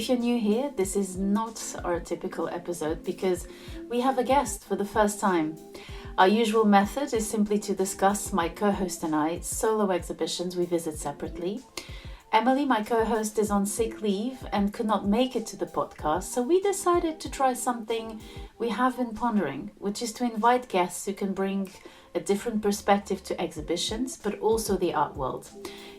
If you're new here, this is not our typical episode because we have a guest for the first time. Our usual method is simply to discuss my co-host and I's solo exhibitions we visit separately. Emily, my co-host, is on sick leave and could not make it to the podcast, so we decided to try something we have been pondering, which is to invite guests who can bring a different perspective to exhibitions, but also the art world.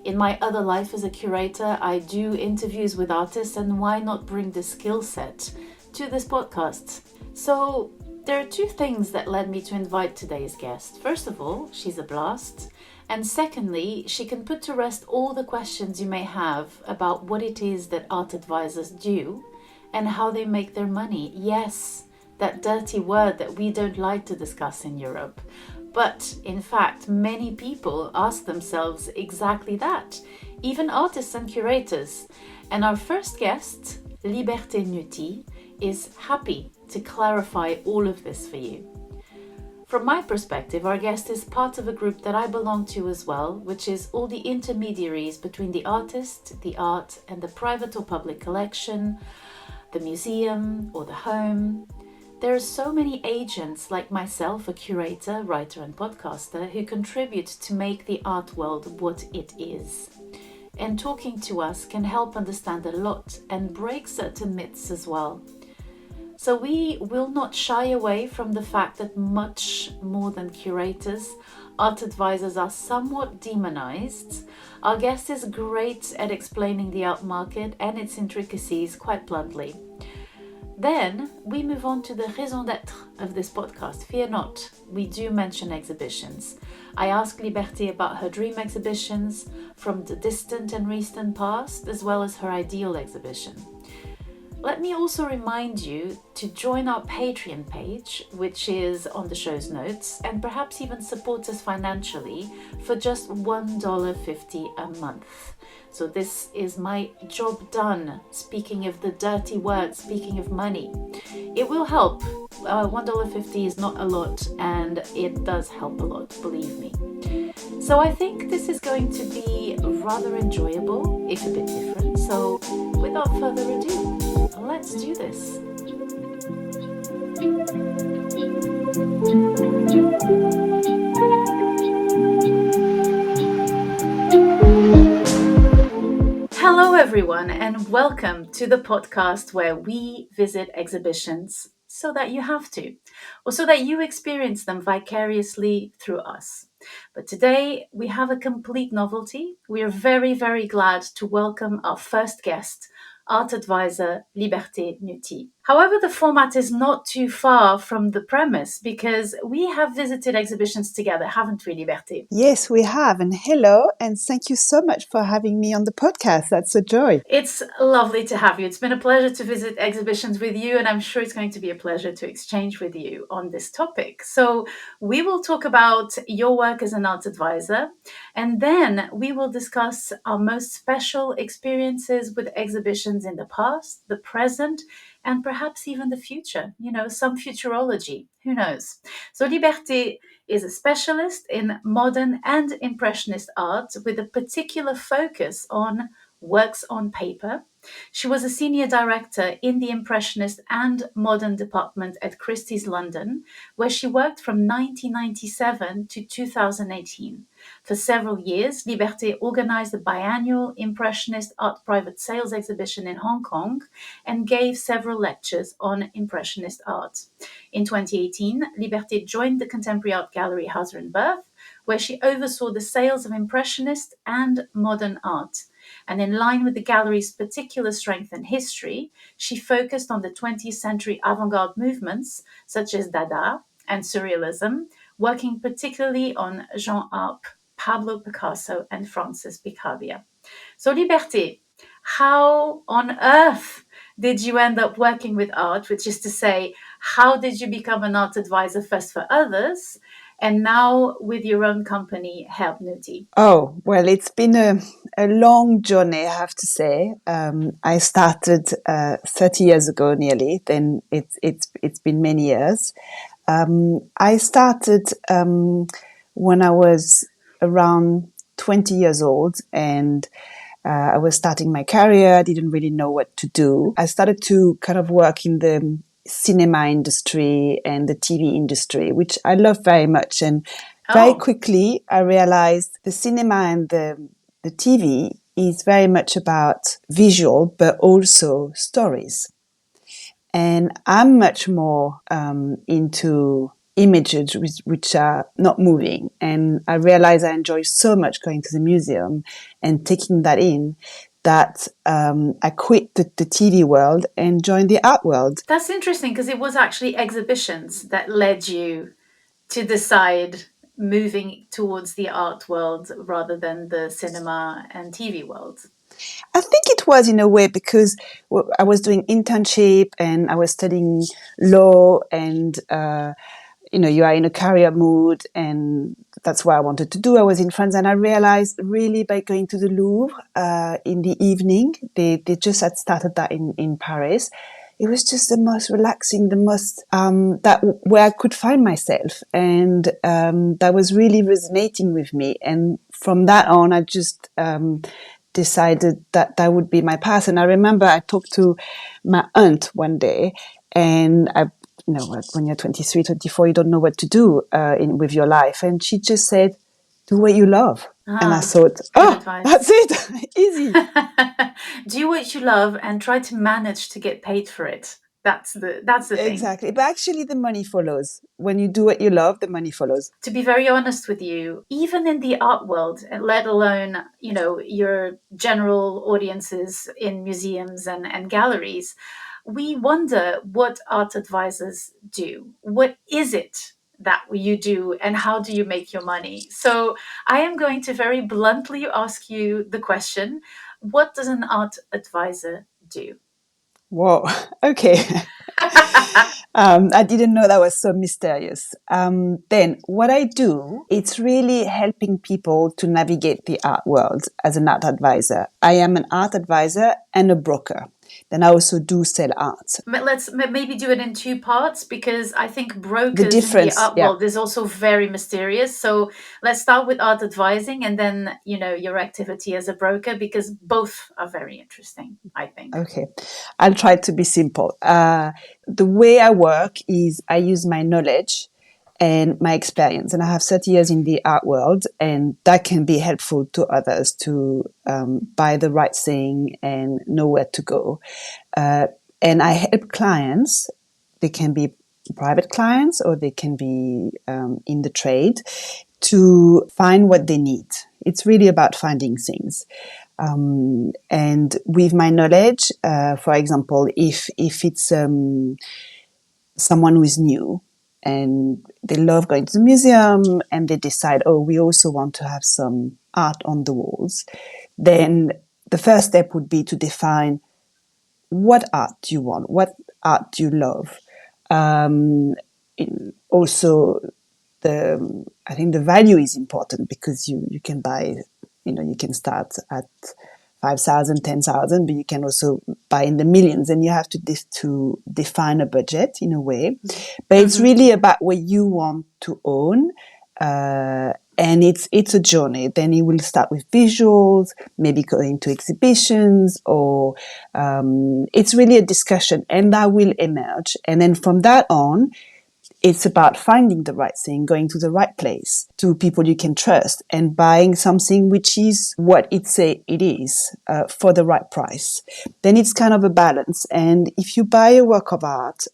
In my other life as a curator, I do interviews with artists, and why not bring the skill set to this podcast? So there are two things that led me to invite today's guest. First of all, she's a blast. And secondly, she can put to rest all the questions you may have about what it is that art advisors do and how they make their money. Yes, that dirty word that we don't like to discuss in Europe. But in fact, many people ask themselves exactly that, even artists and curators. And our first guest, Liberté Nuti, is happy to clarify all of this for you. From my perspective, our guest is part of a group that I belong to as well, which is all the intermediaries between the artist, the art, and the private or public collection, the museum, or the home. There are so many agents like myself, a curator, writer, and podcaster, who contribute to make the art world what it is. And talking to us can help understand a lot and break certain myths as well. So we will not shy away from the fact that much more than curators, art advisors are somewhat demonized. Our guest is great at explaining the art market and its intricacies quite bluntly. Then we move on to the raison d'être of this podcast. Fear not, we do mention exhibitions. I ask Liberté about her dream exhibitions from the distant and recent past, as well as her ideal exhibition. Let me also remind you to join our Patreon page, which is on the show's notes, and perhaps even support us financially for just $1.50 a month. So this is my job done. Speaking of the dirty word, speaking of money, it will help. $1.50 is not a lot, and it does help a lot, believe me. So I think this is going to be rather enjoyable, if a bit different. So without further ado, let's do this. Hello everyone, and welcome to the podcast where we visit exhibitions so that you have to, or so that you experience them vicariously through us. But today we have a complete novelty. We are very, very glad to welcome our first guest, art advisor Liberté Nuti. However, the format is not too far from the premise because we have visited exhibitions together, haven't we, Liberté? Yes, we have. And hello, and thank you so much for having me on the podcast. That's a joy. It's lovely to have you. It's been a pleasure to visit exhibitions with you, and I'm sure it's going to be a pleasure to exchange with you on this topic. So we will talk about your work as an art advisor, and then we will discuss our most special experiences with exhibitions in the past, the present, and perhaps even the future, some futurology, who knows. So Liberté is a specialist in modern and impressionist art with a particular focus on works on paper. She was a senior director in the Impressionist and Modern department at Christie's London, where she worked from 1997 to 2018. For several years, Liberté organized a biannual Impressionist art private sales exhibition in Hong Kong and gave several lectures on Impressionist art. In 2018, Liberté joined the Contemporary Art Gallery Hauser&Wirth, where she oversaw the sales of Impressionist and modern art. And in line with the gallery's particular strength and history, she focused on the 20th century avant-garde movements such as Dada and Surrealism, working particularly on Jean Arp, Pablo Picasso, and Francis Picabia. So Liberté, how on earth did you end up working with art, which is to say, how did you become an art advisor first for others, and now with your own company, Help Nuiti? Oh, well, it's been a long journey, I have to say. I started 30 years ago nearly, then it's been many years. I started when I was around 20 years old, and I was starting my career. I didn't really know what to do. I started to kind of work in the cinema industry and the TV industry, which I love very much. And very quickly, I realized the cinema and the TV is very much about visual, but also stories. And I'm much more into images which are not moving. And I realize I enjoy so much going to the museum and taking that in that I quit the TV world and joined the art world. That's interesting because it was actually exhibitions that led you to decide moving towards the art world rather than the cinema and TV world. I think it was in a way because I was doing internship and I was studying law and you are in a career mood and that's what I wanted to do. I was in France and I realized really by going to the Louvre in the evening, they just had started that in Paris. It was just the most relaxing, the most where I could find myself, and that was really resonating with me. And from that on, I just decided that that would be my path. And I remember I talked to my aunt one day, and when you're 23, 24, you don't know what to do with your life. And she just said, do what you love. And I thought, that's it. Easy. Do what you love and try to manage to get paid for it. That's the thing. Exactly. But actually the money follows. When you do what you love, the money follows. To be very honest with you, even in the art world, let alone, your general audiences in museums and galleries, we wonder what art advisors do. What is it that you do and how do you make your money? So I am going to very bluntly ask you the question, what does an art advisor do? Whoa, okay. I didn't know that was so mysterious. Then what I do, it's really helping people to navigate the art world as an art advisor. I am an art advisor and a broker. Then I also do sell art. Let's maybe do it in two parts because I think brokers in the art world is also very mysterious. So let's start with art advising and then, your activity as a broker, because both are very interesting, I think. Okay, I'll try to be simple. The way I work is I use my knowledge and my experience, and I have 30 years in the art world, and that can be helpful to others to buy the right thing and know where to go. And I help clients. They can be private clients or they can be in the trade to find what they need. It's really about finding things. And with my knowledge, for example, if it's someone who is new and they love going to the museum and they decide, we also want to have some art on the walls, then the first step would be to define what art do you want, what art do you love. Also, I think the value is important because you can buy, you can start at 5,000, 10,000, but you can also buy in the millions, and you have to define a budget in a way. But it's really about what you want to own, and it's a journey. Then you will start with visuals, maybe going to exhibitions, or it's really a discussion, and that will emerge. And then from that on, it's about finding the right thing, going to the right place, to people you can trust, and buying something which is what it say it is for the right price. Then it's kind of a balance. And if you buy a work of art,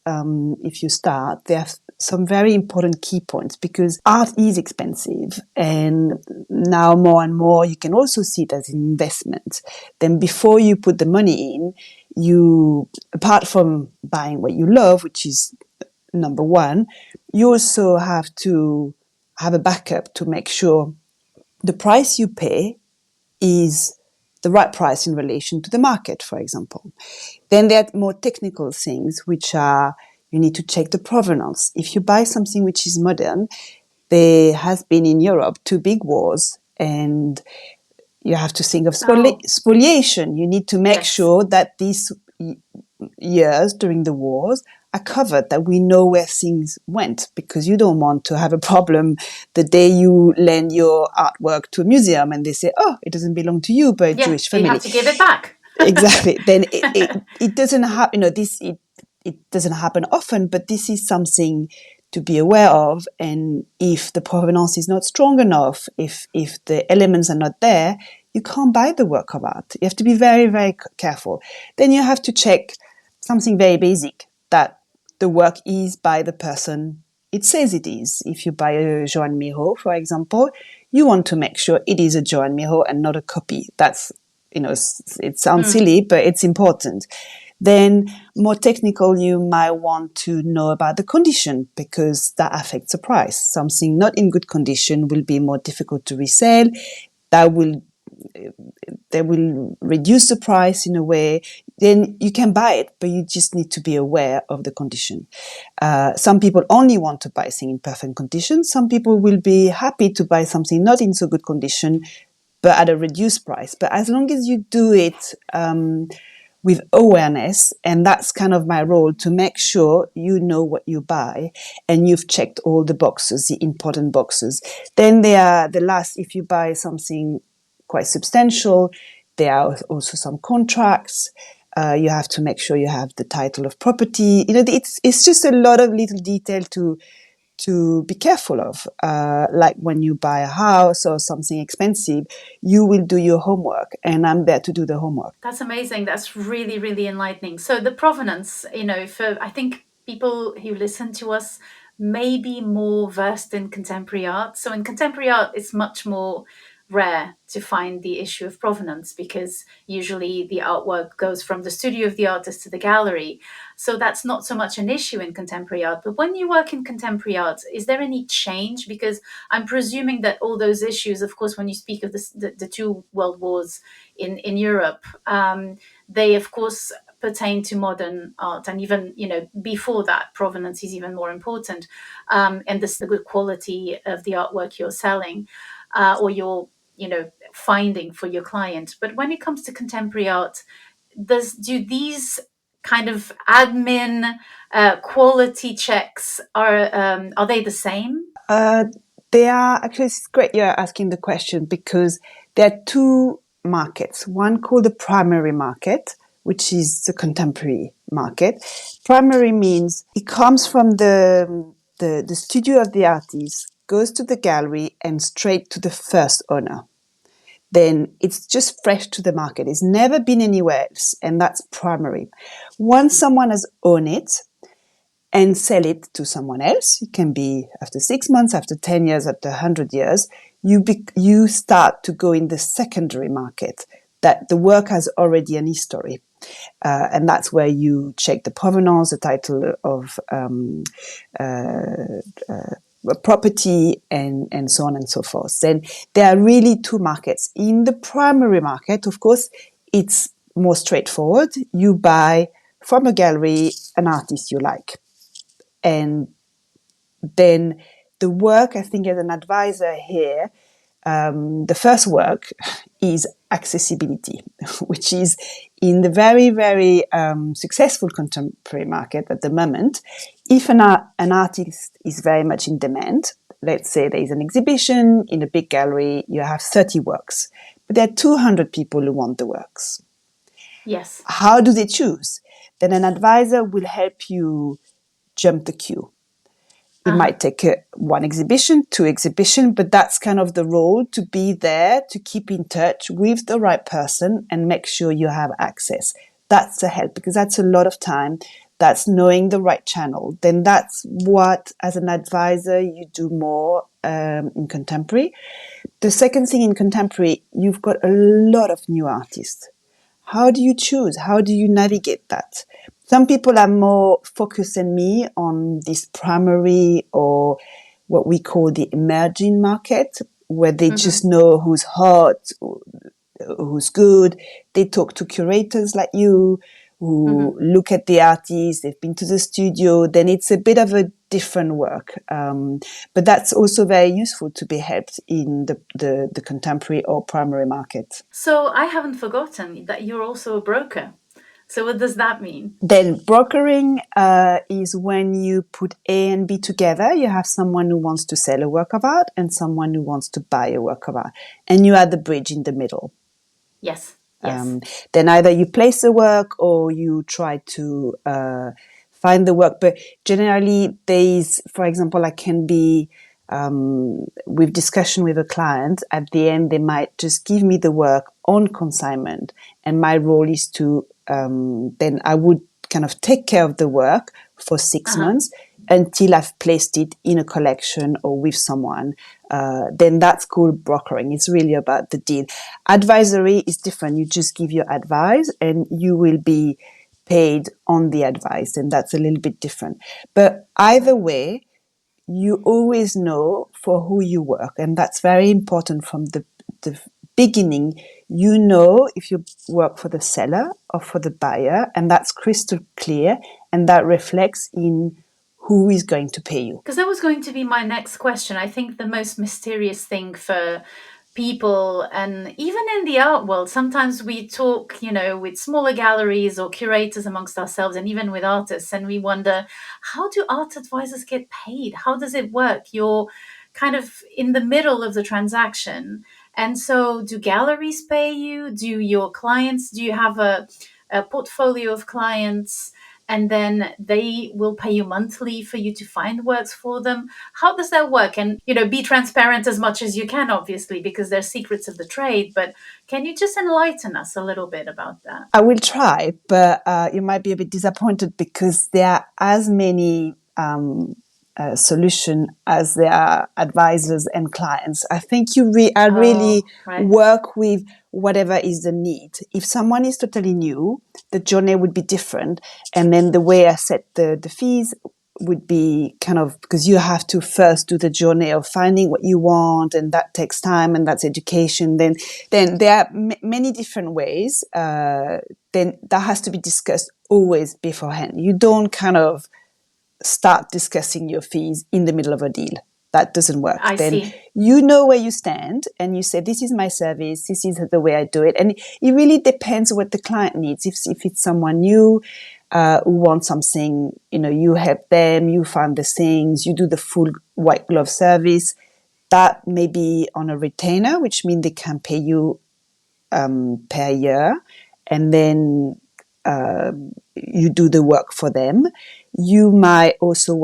if you start, there are some very important key points because art is expensive. And now more and more, you can also see it as an investment. Then before you put the money in, you, apart from buying what you love, which is number one, you also have to have a backup to make sure the price you pay is the right price in relation to the market, for example. Then there are more technical things, which are you need to check the provenance. If you buy something which is modern, there has been in Europe 2 big wars, and you have to think of spoliation. You need to make sure that these years during the wars are covered, that we know where things went, because you don't want to have a problem the day you lend your artwork to a museum and they say, oh, it doesn't belong to you, but a Jewish family. You have to give it back. Exactly. Then it doesn't happen, it doesn't happen often, but this is something to be aware of. And if the provenance is not strong enough, if the elements are not there, you can't buy the work of art. You have to be very, very careful. Then you have to check something very basic, that the work is by the person it says it is. If you buy a Joan Miró, for example, you want to make sure it is a Joan Miró and not a copy. That's, it sounds silly, but it's important. Then, more technical, you might want to know about the condition, because that affects the price. Something not in good condition will be more difficult to resell. They will reduce the price in a way. Then you can buy it, but you just need to be aware of the condition. Some people only want to buy things in perfect condition. Some people will be happy to buy something not in so good condition, but at a reduced price. But as long as you do it with awareness, and that's kind of my role, to make sure you know what you buy and you've checked all the boxes, the important boxes. Then there are the last, if you buy something quite substantial, there are also some contracts. You have to make sure you have the title of property. It's just a lot of little detail to be careful of. Like when you buy a house or something expensive, you will do your homework, and I'm there to do the homework. That's amazing. That's really, really enlightening. So the provenance, for I think people who listen to us may be more versed in contemporary art. So in contemporary art, it's much more rare to find the issue of provenance, because usually the artwork goes from the studio of the artist to the gallery. So that's not so much an issue in contemporary art. But when you work in contemporary art, is there any change? Because I'm presuming that all those issues, of course, when you speak of the two world wars in Europe, they of course pertain to modern art, and even before that, provenance is even more important, and the good quality of the artwork you're selling, or you're finding for your client. But when it comes to contemporary art, do these kind of admin quality checks are they the same? They are actually, it's great you're asking the question, because there are two markets. One called the primary market, which is the contemporary market. Primary means it comes from the studio of the artist, goes to the gallery and straight to the first owner. Then it's just fresh to the market. It's never been anywhere else, and that's primary. Once someone has owned it and sell it to someone else, it can be after 6 months, after 10 years, after 100 years, you start to go in the secondary market, that the work has already an history. And that's where you check the provenance, the title of property, and so on and so forth. Then there are really two markets. In the primary market, of course, it's more straightforward. You buy from a gallery an artist you like. And then the work, I think, as an advisor here, the first work is accessibility, which is in the very, very successful contemporary market at the moment. If an artist is very much in demand, let's say there is an exhibition in a big gallery, you have 30 works, but there are 200 people who want the works. Yes. How do they choose? Then an advisor will help you jump the queue. It might take one exhibition, two exhibitions, but that's kind of the role, to be there, to keep in touch with the right person and make sure you have access. That's the help, because that's a lot of time. That's knowing the right channel. Then that's what, as an advisor, you do more in contemporary. The second thing in contemporary, you've got a lot of new artists. How do you choose? How do you navigate that? Some people are more focused than me on this primary, or what we call the emerging market, where they just know who's hot, who's good. They talk to curators like you, who look at the artists, they've been to the studio. Then it's a bit of a different work. But that's also very useful to be helped in the contemporary or primary market. So I haven't forgotten that you're also a broker. So what does that mean? Then brokering is when you put A and B together. You have someone who wants to sell a work of art and someone who wants to buy a work of art. And you are the bridge in the middle. Yes. Yes. Then either you place the work or you try to find the work. But generally, there is, for example, I can be with discussion with a client. At the end, they might just give me the work on consignment, and my role is to then I would kind of take care of the work for 6 months until I've placed it in a collection or with someone. Then that's called brokering. It's really about the deal. Advisory is different. You just give your advice and you will be paid on the advice, and that's a little bit different. But either way, you always know for who you work, and that's very important from the beginning. You know if you work for the seller or for the buyer, and that's crystal clear, and that reflects in who is going to pay you. Because that was going to be my next question. I think the most mysterious thing for people, and even in the art world, sometimes we talk, with smaller galleries or curators amongst ourselves, and even with artists, and we wonder, how do art advisors get paid? How does it work? You're kind of in the middle of the transaction. And so do galleries pay you? Do your clients, do you have a portfolio of clients? And then they will pay you monthly for you to find works for them. How does that work? And, be transparent as much as you can, obviously, because they're secrets of the trade. But can you just enlighten us a little bit about that? I will try, but you might be a bit disappointed because there are as many solution as there are advisors and clients. I think I really work with whatever is the need. If someone is totally new, the journey would be different. And then the way I set the fees would be kind of, because you have to first do the journey of finding what you want, and that takes time, and that's education. Then there are many different ways. Then that has to be discussed always beforehand. You don't kind of start discussing your fees in the middle of a deal. That doesn't work. I see. You know where you stand and you say, this is my service, this is the way I do it. And it really depends what the client needs. If it's someone new who wants something, you help them, you find the things, you do the full white glove service. That may be on a retainer, which means they can pay you per year. And then you do the work for them. You might also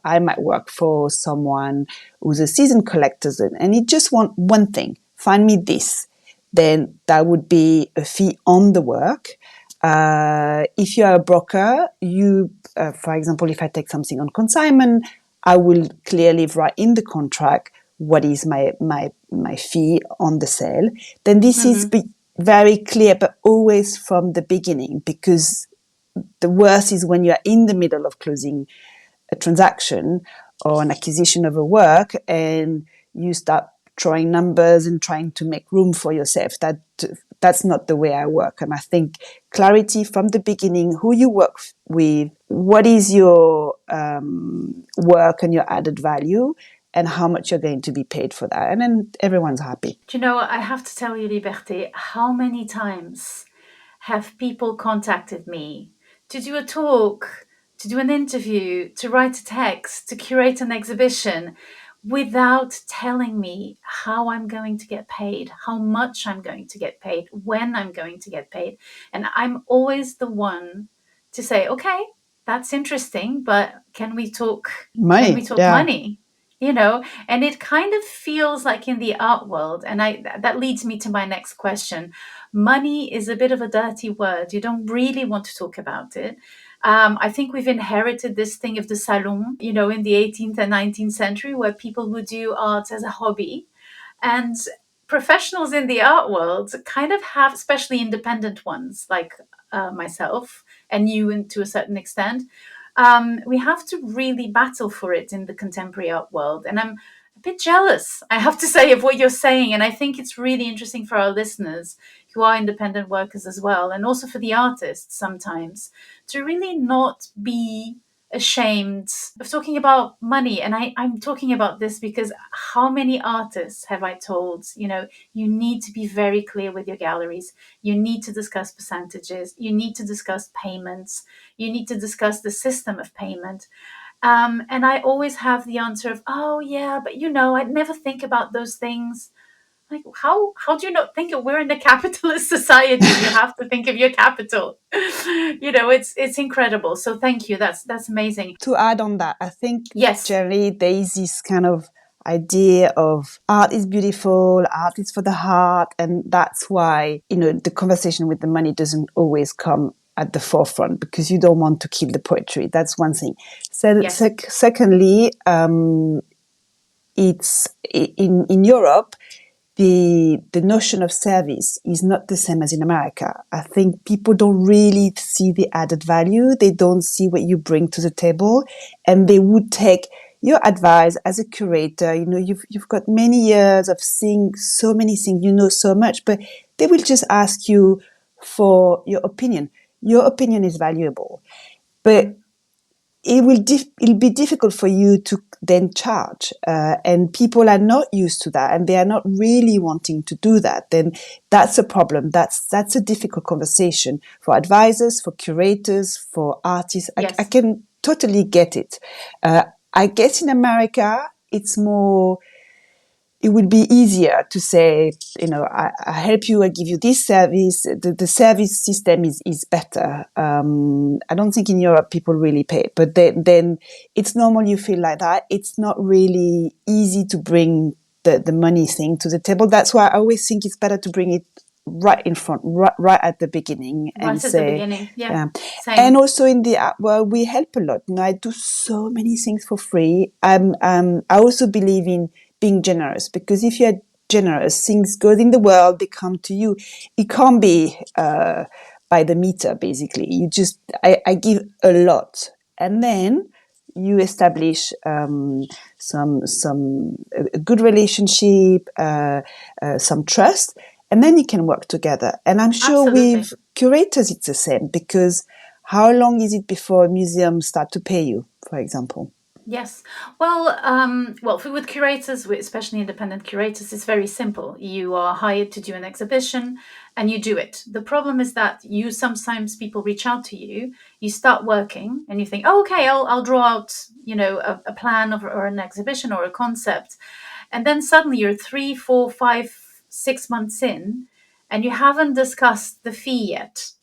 I might work for someone who's a season collector and he just want one thing, find me this. Then that would be a fee on the work. If you are a broker, for example, if I take something on consignment, I will clearly write in the contract what is my fee on the sale. Then this is very clear, but always from the beginning, because the worst is when you're in the middle of closing a transaction or an acquisition of a work and you start throwing numbers and trying to make room for yourself. That's not the way I work. And I think clarity from the beginning, who you work with, what is your work and your added value, and how much you're going to be paid for that. And then everyone's happy. Do you know, I have to tell you, Liberté, how many times have people contacted me to do a talk, to do an interview, to write a text, to curate an exhibition, without telling me how I'm going to get paid, how much I'm going to get paid, when I'm going to get paid. And I'm always the one to say, okay, that's interesting, but can we talk money? And it kind of feels like in the art world, and that leads me to my next question. Money is a bit of a dirty word. You don't really want to talk about it. I think we've inherited this thing of the salon, in the 18th and 19th century, where people would do art as a hobby. And professionals in the art world kind of have, especially independent ones like myself and you, and to a certain extent, we have to really battle for it in the contemporary art world. And I'm a bit jealous, I have to say, of what you're saying. And I think it's really interesting for our listeners who are independent workers as well, and also for the artists sometimes, to really not be ashamed of talking about money. And I'm talking about this because how many artists have I told, you need to be very clear with your galleries. You need to discuss percentages. You need to discuss payments. You need to discuss the system of payment. And I always have the answer of, oh, yeah, but I'd never think about those things. Like, how do you not think we're in a capitalist society? You have to think of your capital. It's incredible. So thank you. That's amazing. To add on that, I think Yes. generally there is this kind of idea of art is beautiful, art is for the heart, and that's why the conversation with the money doesn't always come at the forefront, because you don't want to kill the poetry. That's one thing. So, Yes. Secondly, it's in Europe, the notion of service is not the same as in America. I think people don't really see the added value. They don't see what you bring to the table, and they would take your advice as a curator. You've got many years of seeing so many things. You know so much, but they will just ask you for your opinion. Your opinion is valuable, but it'll be difficult for you to then charge, and people are not used to that, and they are not really wanting to do that. Then that's a problem. That's a difficult conversation for advisors, for curators, for artists. Yes. I can totally get it. I guess in America it's more. It would be easier to say, I help you, I give you this service. The service system is better. I don't think in Europe people really pay, but then it's normal you feel like that. It's not really easy to bring the money thing to the table. That's why I always think it's better to bring it right in front, right at the beginning, and Right at the beginning. Yeah. Same. And also in the art world, we help a lot. I do so many things for free. I also believe in being generous, because if you're generous, things go in the world, they come to you. It can't be by the meter, basically. I give a lot, and then you establish some a good relationship, some trust, and then you can work together. And I'm sure Absolutely. with curators it's the same, because how long is it before a museum start to pay you, for example? Yes. Well, with curators, especially independent curators, it's very simple. You are hired to do an exhibition and you do it. The problem is that sometimes people reach out to you, you start working and you think, oh, okay, I'll draw out, a plan or an exhibition or a concept. And then suddenly you're 3, 4, 5, 6 months in and you haven't discussed the fee yet.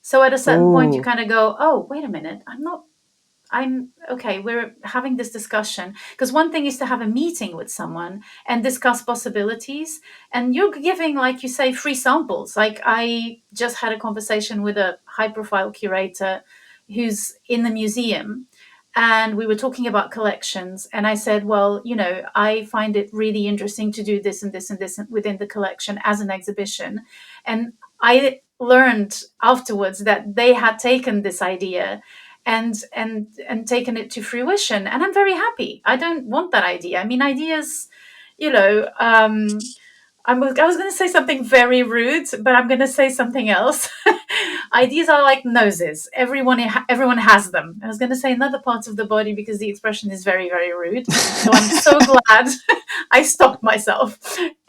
So at a certain point, you kind of go, oh, wait a minute, I'm okay. We're having this discussion because one thing is to have a meeting with someone and discuss possibilities. And you're giving, like you say, free samples. Like I just had a conversation with a high profile curator who's in the museum. And we were talking about collections. And I said, well, I find it really interesting to do this and this and this within the collection as an exhibition. And I learned afterwards that they had taken this idea and taken it to fruition, and I'm very happy. I don't want that idea. I mean, ideas, I was going to say something very rude, but I'm going to say something else. Ideas are like noses. Everyone has them. I was going to say another part of the body because the expression is very, very rude. So I'm so glad I stopped myself.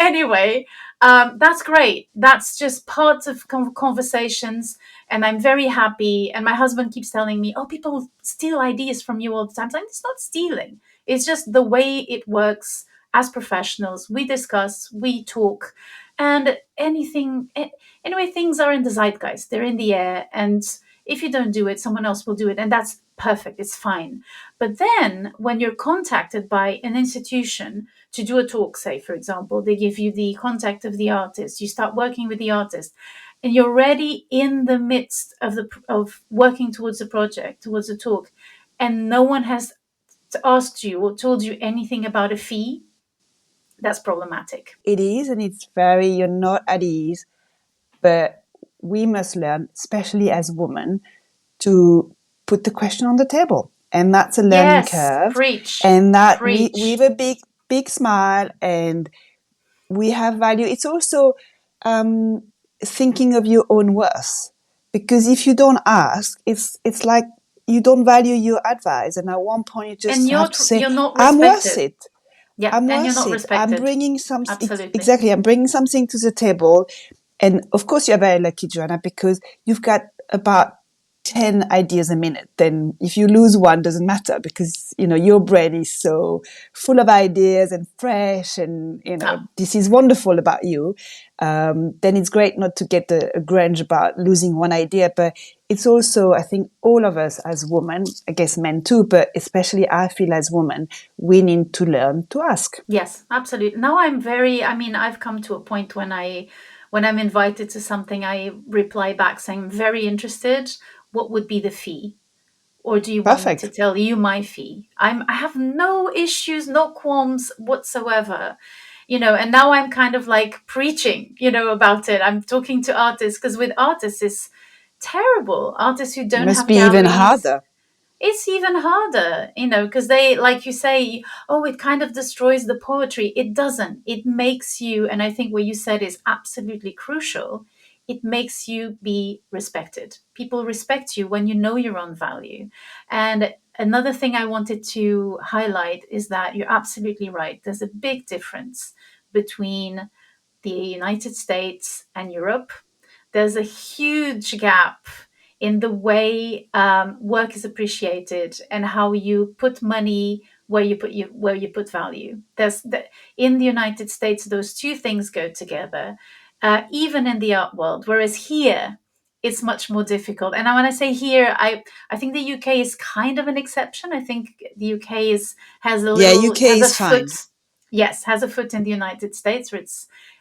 Anyway, that's great. That's just part of conversations, and I'm very happy. And my husband keeps telling me, "Oh, people steal ideas from you all the time." So it's not stealing. It's just the way it works. As professionals, we discuss, we talk, and anyway, things are in the zeitgeist. They're in the air, and if you don't do it, someone else will do it, and that's perfect. It's fine. But then, when you're contacted by an institution to do a talk, say, for example, they give you the contact of the artist, you start working with the artist, and you're already in the midst of working towards a project, towards a talk, and no one has asked you or told you anything about a fee. That's problematic. It is, and you're not at ease, but we must learn, especially as women, to put the question on the table. And that's a learning curve. Preach. And that Preach. we have a big smile and we have value. It's also thinking of your own worth. Because if you don't ask, it's like you don't value your advice. And at one point, you And just have to say, you're not I'm worth respected. it. Yeah, I'm and you're worth not it. I'm respected. bringing some, Absolutely. exactly, I'm bringing something to the table. And of course, you're very lucky, Joanna, because you've got about 10 ideas a minute. Then if you lose one, doesn't matter because, your brain is so full of ideas and fresh and, Ah, this is wonderful about you. Then it's great not to get a grudge about losing one idea, but it's also, I think all of us as women, I guess men too, but especially I feel as women, we need to learn to ask. yes, absolutely. Now I mean, I've come to a point when I'm invited to something, I reply back saying, I'm very interested. What would be the fee? Or do you want me to Perfect. tell you my fee? I have no issues, no qualms whatsoever. And now I'm kind of like preaching, about it. I'm talking to artists because with artists it's terrible. Artists who It don't must have be even galleries, harder. it's even harder, because they, like you say, oh, it kind of destroys the poetry. It doesn't. It makes you, and I think what you said is absolutely crucial. It makes you be respected. People respect you when you know your own value. And another thing I wanted to highlight is that you're absolutely right. There's a big difference between the United States and Europe. There's a huge gap in the way work is appreciated and how you put money where you put value. In the United States, those two things go together, even in the art world. Whereas here, it's much more difficult. And when I say here, I think the UK is kind of an exception. I think the UK Yeah, UK has a is foot. fine. Yes, has a foot in the United States, where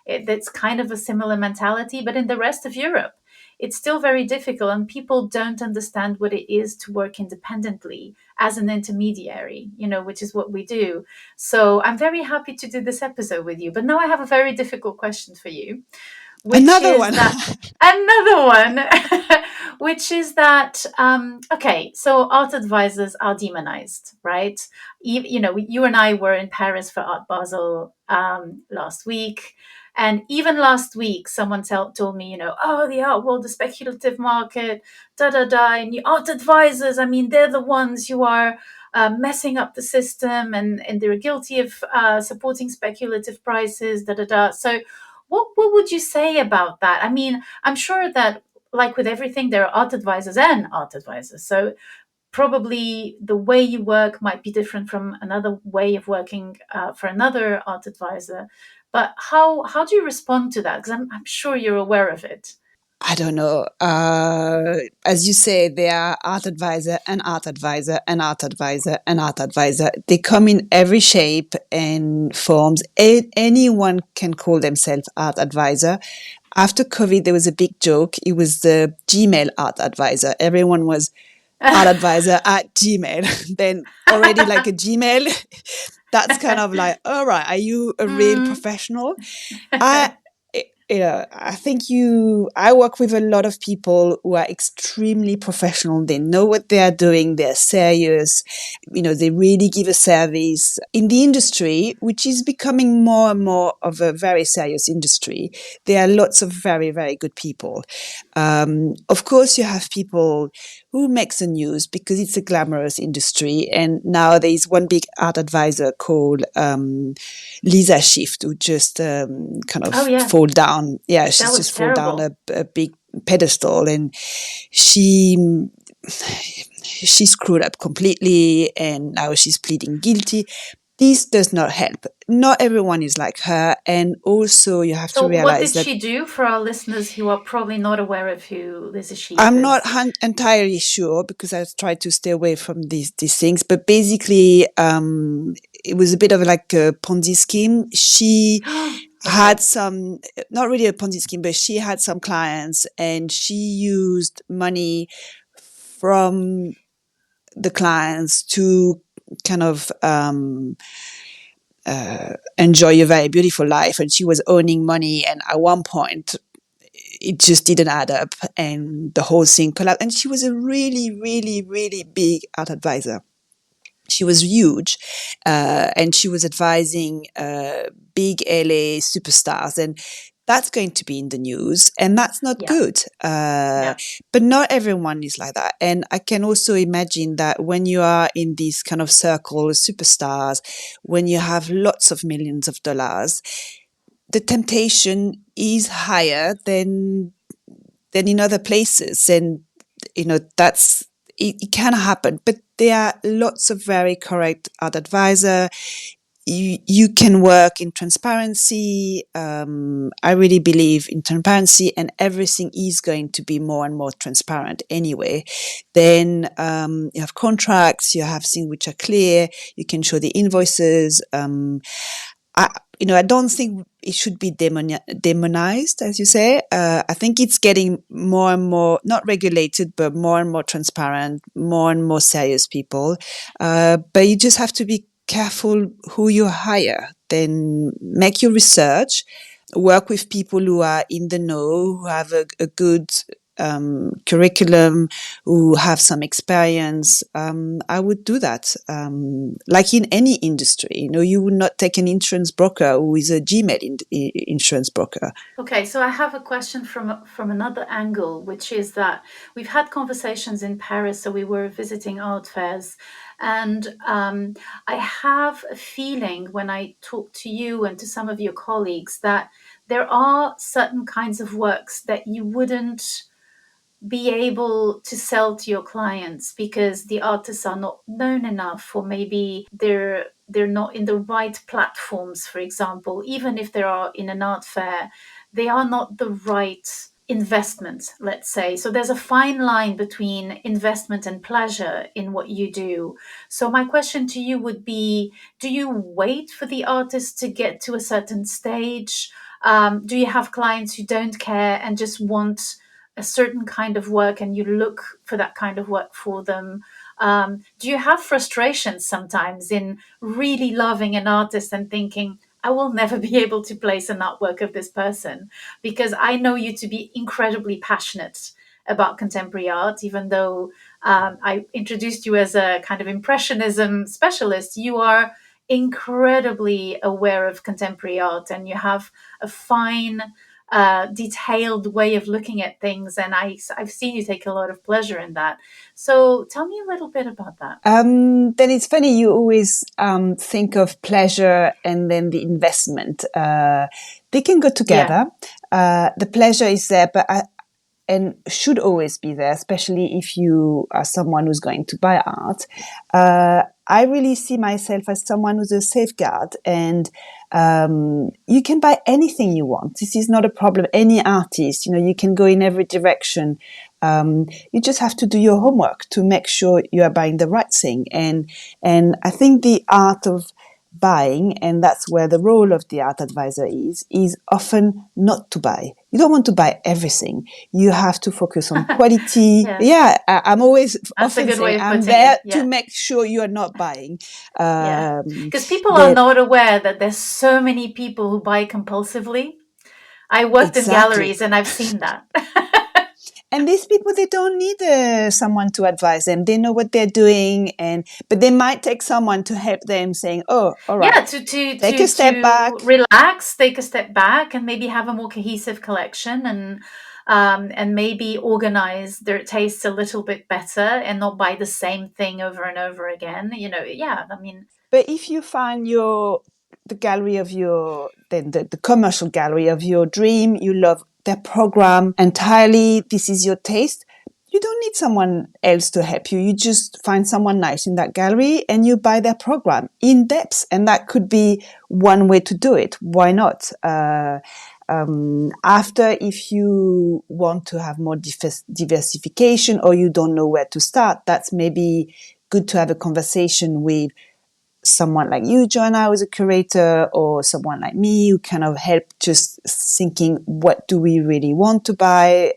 it's kind of a similar mentality. But in the rest of Europe, it's still very difficult, and people don't understand what it is to work independently as an intermediary, which is what we do. So I'm very happy to do this episode with you. But now I have a very difficult question for you, which Another is one. that another one, which is that okay, so art advisors are demonized, right? You and I were in Paris for Art Basel last week. And even last week, someone told me, oh, the art world, the speculative market, da da da, and the art advisors, I mean, they're the ones who are messing up the system, and they're guilty of supporting speculative prices, da da da. So, what would you say about that? I mean, I'm sure that, like with everything, there are art advisors and art advisors. So probably the way you work might be different from another way of working for another art advisor. But how do you respond to that? Because I'm sure you're aware of it. I don't know. As you say, they are art advisor and art advisor and art advisor and art advisor. They come in every shape and forms. Anyone can call themselves art advisor. After COVID, there was a big joke. It was the Gmail art advisor. Everyone was art advisor at Gmail. Then already like a Gmail, that's kind of like, all right, are you a real Mm. professional? I, I think I work with a lot of people who are extremely professional. They know what they are doing. They're serious. They really give a service in the industry, which is becoming more and more of a very serious industry. There are lots of very, very good people. Of course, you have people who makes the news because it's a glamorous industry. And now there is one big art advisor called Lisa Shift, who just kind Oh of yeah, fall down. Yeah, that she's was just fall down terrible. a big pedestal, and she she screwed up completely, and now she's pleading guilty. This does not help. Not everyone is like her, and also you have to So what realize did that she do for our listeners who are probably not aware of who Lisa Sheaf I'm not is? entirely sure because I try to stay away from these things. But basically, it was a bit of like a Ponzi scheme. She had Okay. some, not really a Ponzi scheme, but she had some clients and she used money from the clients to kind of enjoy a very beautiful life. And she was owning money. And at one point, it just didn't add up and the whole thing collapsed. And she was a really, really, really big art advisor. She was huge, and she was advising big LA superstars. And that's going to be in the news, and that's not Yeah. good. But not everyone is like that. And I can also imagine that when you are in this kind of circle of superstars, when you have lots of millions of dollars, the temptation is higher than in other places. And, that's, it can happen. But there are lots of very correct art advisor. You can work in transparency. I really believe in transparency, and everything is going to be more and more transparent anyway. Then you have contracts, you have things which are clear. You can show the invoices. I don't think it should be demonized, as you say. I think it's getting more and more, not regulated, but more and more transparent, more and more serious people. But you just have to be careful who you hire. Then make your research, work with people who are in the know, who have a good curriculum, who have some experience. I would do that. Like in any industry, you would not take an insurance broker who is a Gmail insurance broker. Okay, so I have a question from another angle, which is that we've had conversations in Paris, so we were visiting art fairs, and I have a feeling when I talk to you and to some of your colleagues that there are certain kinds of works that you wouldn't be able to sell to your clients because the artists are not known enough, or maybe they're not in the right platforms, for example. Even if they are in an art fair, they are not the right investment, let's say. So there's a fine line between investment and pleasure in what you do. So my question to you would be, do you wait for the artist to get to a certain stage? Do you have clients who don't care and just want a certain kind of work, and you look for that kind of work for them? Do you have frustrations sometimes in really loving an artist and thinking, I will never be able to place an artwork of this person? Because I know you to be incredibly passionate about contemporary art, even though I introduced you as a kind of impressionism specialist. You are incredibly aware of contemporary art, and you have a fine detailed way of looking at things, and I've seen you take a lot of pleasure in that. So tell me a little bit about that. Then it's funny, you always think of pleasure and then the investment. They can go together. The pleasure is there, and should always be there, especially if you are someone who's going to buy art. I really see myself as someone who's a safeguard, and you can buy anything you want. This is not a problem. Any artist, you can go in every direction. You just have to do your homework to make sure you are buying the right thing. And I think the art of buying, and that's where the role of the art advisor is often not to buy. You don't want to buy everything. You have to focus on quality. I'm always often saying I'm there to make sure you are not buying. Because people are not aware that there's so many people who buy compulsively. I worked in galleries and I've seen that. And these people, they don't need someone to advise them. They know what they're doing, but they might take someone to help them, saying, "Oh, all right, to take a step back, relax, take a step back, and maybe have a more cohesive collection, and maybe organize their tastes a little bit better, and not buy the same thing over and over again." But if you find the gallery of the commercial gallery of your dream, you love their program entirely, this is your taste, you don't need someone else to help you. You just find someone nice in that gallery and you buy their program in depth. And that could be one way to do it. Why not? After, if you want to have more diversification, or you don't know where to start, that's maybe good to have a conversation with someone like you, Joana, who's a curator, or someone like me who kind of help just thinking, what do we really want to buy?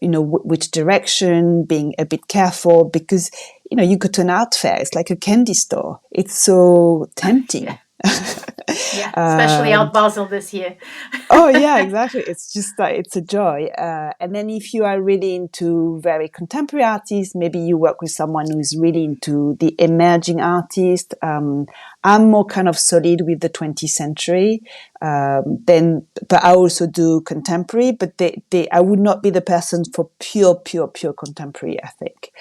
Which direction, being a bit careful, because, you go to an art fair, it's like a candy store. It's so tempting. Yeah, especially Art Basel this year. Oh yeah, exactly. It's just that it's a joy. And then if you are really into very contemporary artists, maybe you work with someone who's really into the emerging artist. I'm more kind of solid with the 20th century. But I also do contemporary, but I would not be the person for pure contemporary, I think.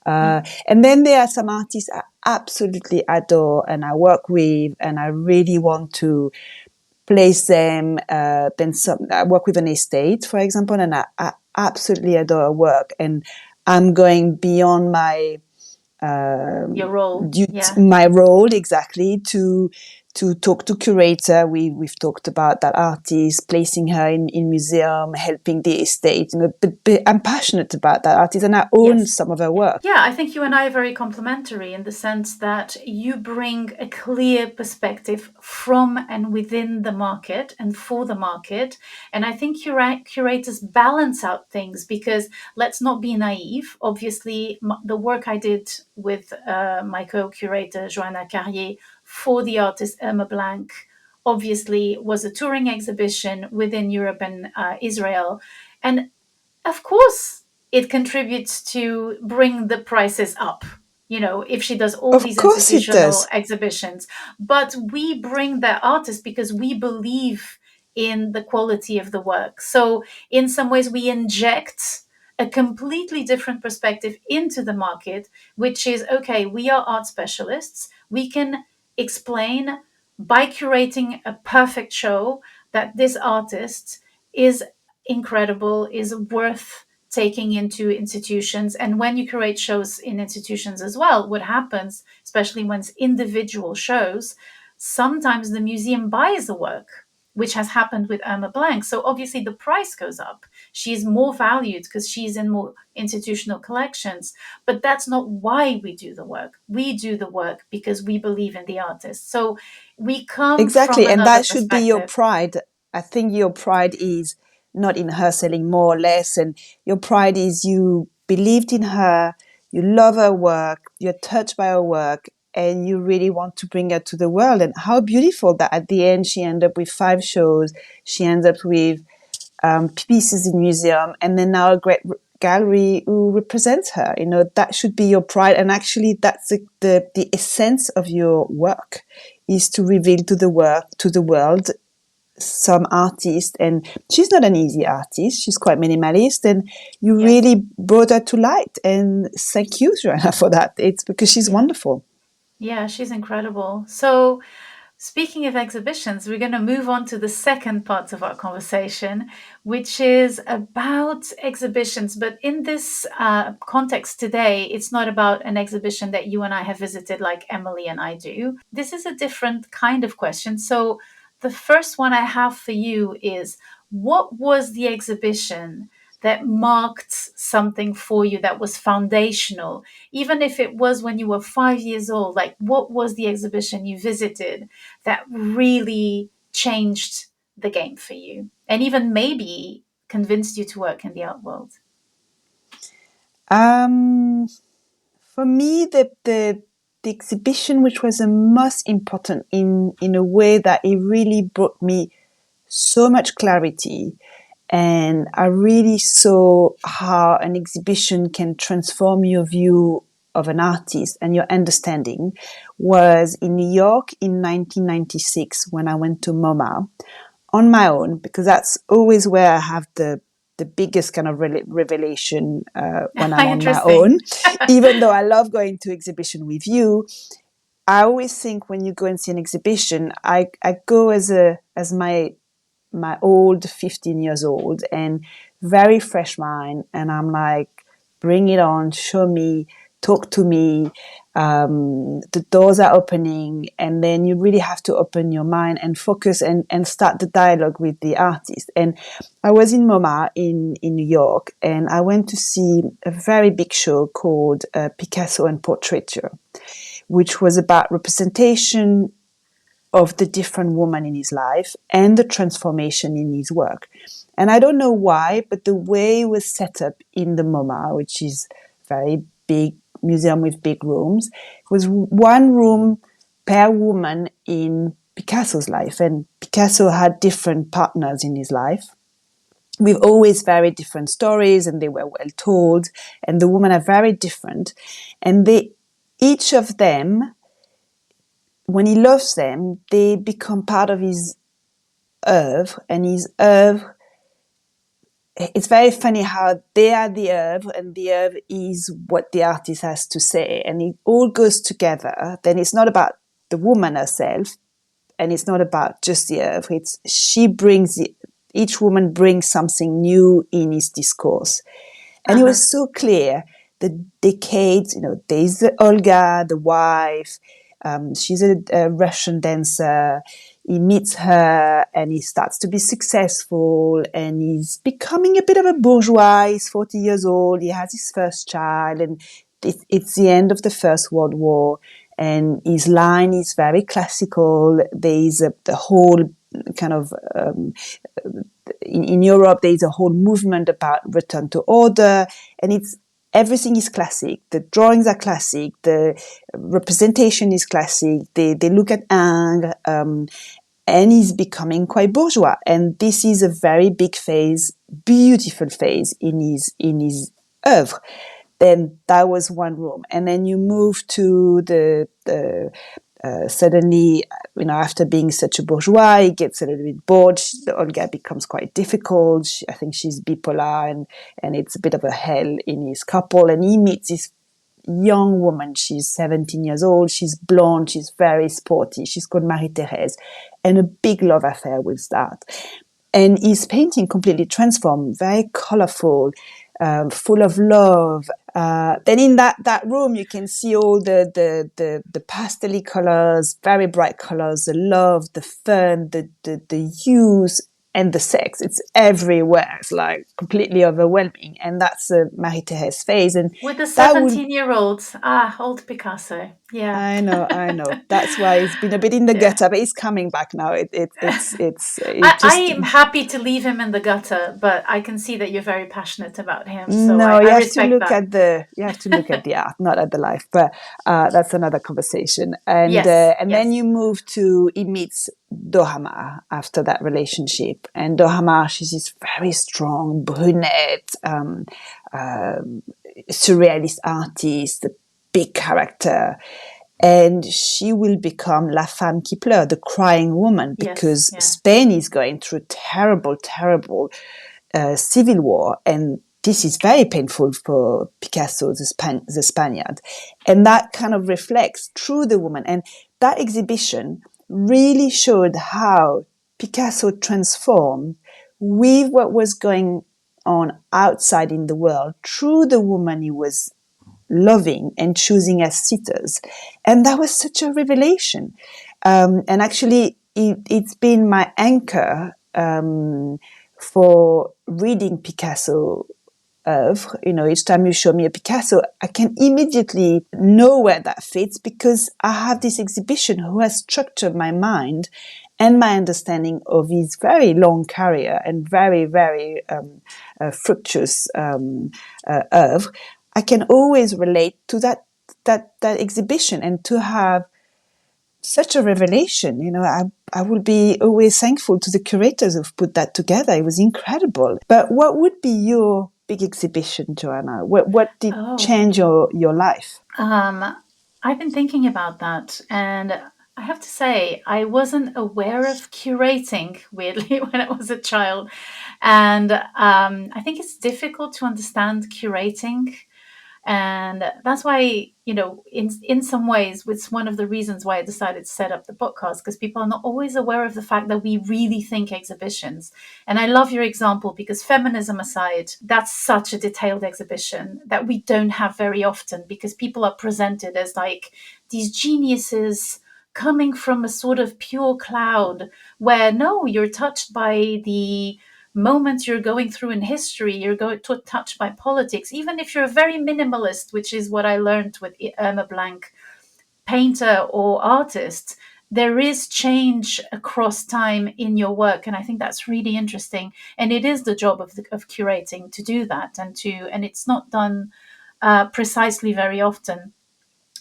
And then there are some artists I absolutely adore and I work with and I really want to place them. Then some. I work with an estate, for example, and I absolutely adore her work. And I'm going beyond my Your role, my role exactly to talk to curator. We've talked about that artist, placing her in museum, helping the estate. But I'm passionate about that artist, and I own some of her work. Yeah, I think you and I are very complementary in the sense that you bring a clear perspective from and within the market and for the market. And I think curators balance out things because let's not be naive. Obviously, the work I did with my co-curator, Joana for the artist Irma Blanc, obviously was a touring exhibition within Europe and Israel. And of course, it contributes to bring the prices up. You know, if she does all Of these course it institutional does. exhibitions, but we bring that artist because we believe in the quality of the work. So, in some ways, we inject a completely different perspective into the market, which is okay, we are art specialists. We can explain by curating a perfect show that this artist is incredible, is worth taking into institutions. And when you create shows in institutions as well, what happens, especially when it's individual shows, sometimes the museum buys the work, which has happened with Irma Blanc. So obviously the price goes up. She's more valued because she's in more institutional collections. But that's not why we do the work. We do the work because we believe in the artist. So we come from Exactly, and another that should be your perspective. pride. I think your pride is not in her selling more or less, and your pride is you believed in her, you love her work, you're touched by her work, and you really want to bring her to the world. And how beautiful that at the end she ended up with 5 shows, she ends up with pieces in museum, and then now a great gallery who represents her. You know, that should be your pride, and actually that's the essence of your work, is to reveal to the world some artist. And she's not an easy artist, she's quite minimalist, and you Yes. really brought her to light. And thank you, Joanna, for that. It's because she's Yeah. wonderful. Yeah, she's incredible. So, speaking of exhibitions, we're going to move on to the second part of our conversation, which is about exhibitions. But in this context today, it's not about an exhibition that you and I have visited like Emily and I do. This is a different kind of question. So, the first one I have for you is what was the exhibition that marked something for you that was foundational, even if it was when you were 5 years old? Like, what was the exhibition you visited that really changed the game for you and even maybe convinced you to work in the art world? Um, for me, the exhibition which was the most important in a way that it really brought me so much clarity, and I really saw how an exhibition can transform your view of an artist and your understanding, was in New York in 1996 when I went to MoMA on my own, because that's always where I have the biggest kind of revelation, when I'm on my own. Interesting. Even though I love going to exhibition with you, I always think when you go and see an exhibition, I go as my old 15 years old and very fresh mind, and I'm like, bring it on, show me, talk to me. The doors are opening, and then you really have to open your mind and focus and start the dialogue with the artist. And I was in MoMA in New York, and I went to see a very big show called Picasso and Portraiture, which was about representation of the different women in his life and the transformation in his work. And I don't know why, but the way it was set up in the MoMA, which is very big museum with big rooms, was one room per woman in Picasso's life, and Picasso had different partners in his life with always very different stories, and they were well told, and the women are very different, and they each of them, when he loves them, they become part of his oeuvre, and his oeuvre, it's very funny how they are the oeuvre and the oeuvre is what the artist has to say, and it all goes together. Then it's not about the woman herself, and it's not about just the oeuvre. It's each woman brings something new in his discourse. And it was so clear the decades, there's Olga, the wife, she's a Russian dancer. He meets her and he starts to be successful and he's becoming a bit of a bourgeois. He's 40 years old. He has his first child and it's the end of the First World War. And his line is very classical. There is the whole kind of, in Europe, there is a whole movement about return to order, and everything is classic. The drawings are classic. The representation is classic. They look at Ingres, and he's becoming quite bourgeois. And this is a very big phase, beautiful phase in his oeuvre. Then that was one room, and then you move to the suddenly, after being such a bourgeois, he gets a little bit bored. Olga becomes quite difficult. I think she's bipolar, and it's a bit of a hell in his couple. And he meets this young woman. She's 17 years old. She's blonde. She's very sporty. She's called Marie-Thérèse. And a big love affair will start. And his painting completely transformed, very colorful, full of love. Then in that room, you can see all the pastel colors, very bright colors, the love, the fun, the hues, and the sex. It's everywhere. It's like completely overwhelming. And that's Marie-Thérèse phase. And with the 17-year-old, old Picasso. Yeah, I know. That's why it's been a bit in the gutter, but it's coming back now. I am happy to leave him in the gutter, but I can see that you're very passionate about him. So no, I respect that. You have to look at the art, not at the life. But that's another conversation. And then you move to he meets Dohamar after that relationship, and Dohamar, she's this very strong brunette, surrealist artist, big character, and she will become La Femme qui pleure, the crying woman, because Spain is going through terrible civil war, and this is very painful for Picasso, the Spaniard, and that kind of reflects through the woman. And that exhibition really showed how Picasso transformed with what was going on outside in the world through the woman he was loving and choosing as sitters. And that was such a revelation. And actually, it's been my anchor for reading Picasso oeuvre. Each time you show me a Picasso, I can immediately know where that fits because I have this exhibition who has structured my mind and my understanding of his very long career and very, very fructuous oeuvre. I can always relate to that exhibition, and to have such a revelation, I will be always thankful to the curators who've put that together. It was incredible. But what would be your big exhibition, Joana? What did change your life? I've been thinking about that, and I have to say, I wasn't aware of curating, weirdly, when I was a child. And I think it's difficult to understand curating. And that's why, in some ways, it's one of the reasons why I decided to set up the podcast, because people are not always aware of the fact that we really think exhibitions. And I love your example because, feminism aside, that's such a detailed exhibition that we don't have very often, because people are presented as like these geniuses coming from a sort of pure cloud, where no, you're touched by the moments you're going through in history, you're going to touched by politics, even if you're a very minimalist, which is what I learned with Irma Blank, painter or artist. There is change across time in your work, and I think that's really interesting. And it is the job of curating to do that, and it's not done precisely very often.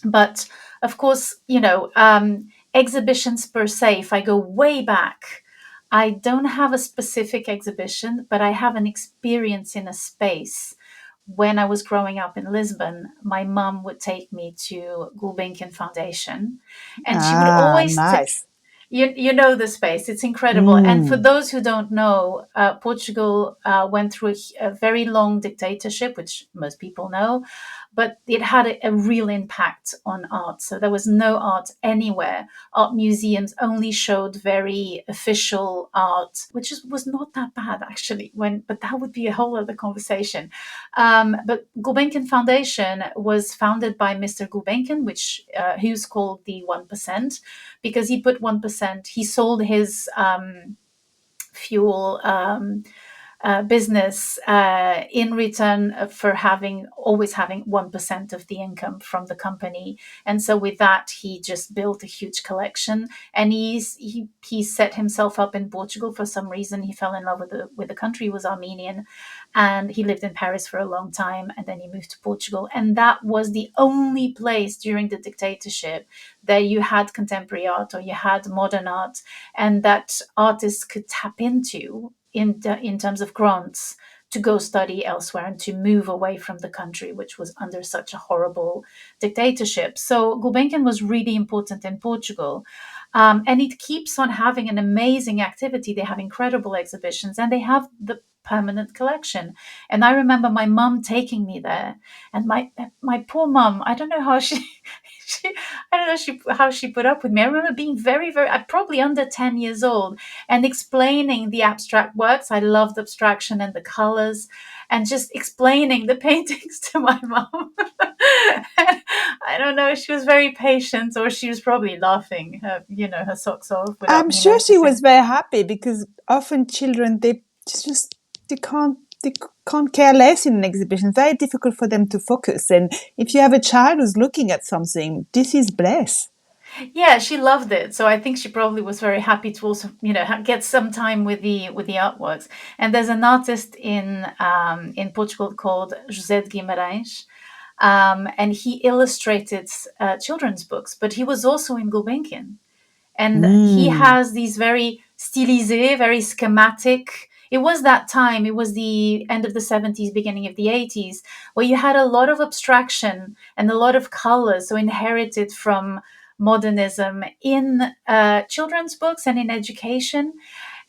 But of course, exhibitions per se, if I go way back, I don't have a specific exhibition, but I have an experience in a space. When I was growing up in Lisbon, my mum would take me to Gulbenkian Foundation, and she would Ah, always nice. you know the space. It's incredible. And for Mm. those who don't know, Portugal went through a very long dictatorship, which most people know, but it had a real impact on art. So there was no art anywhere. Art museums only showed very official art, which was not that bad actually. But that would be a whole other conversation. But Gulbenkian Foundation was founded by Mr. Gulbenkian, which who's called the 1%, because he put 1%. He sold his fuel business in return for always having 1% of the income from the company. And so with that, he just built a huge collection. And he set himself up in Portugal for some reason. He fell in love with the country. He was Armenian, and he lived in Paris for a long time. And then he moved to Portugal. And that was the only place during the dictatorship that you had contemporary art or you had modern art, and that artists could tap into in terms of grants to go study elsewhere and to move away from the country, which was under such a horrible dictatorship. So Gulbenkian was really important in Portugal. And it keeps on having an amazing activity. They have incredible exhibitions, and they have the permanent collection. And I remember my mum taking me there, and my poor mum, I don't know how she I don't know how she put up with me. I remember being very, very, I probably under 10 years old, and explaining the abstract works. I loved abstraction and the colors, and just explaining the paintings to my mom. I don't know. She was very patient, or she was probably laughing, her socks off without I'm me sure she was noticing. very happy because often children just they can't they can't care less in an exhibition. It's very difficult for them to focus. And if you have a child who's looking at something, this is bliss. Yeah, she loved it. So I think she probably was very happy to also, get some time with the artworks. And there's an artist in Portugal called José de Guimarães, and he illustrated children's books. But he was also in Gulbenkian, and he Mm. has these very stylisé, very schematic. It was that time, it was the end of the 70s, beginning of the 80s, where you had a lot of abstraction and a lot of colors, so inherited from modernism in children's books and in education.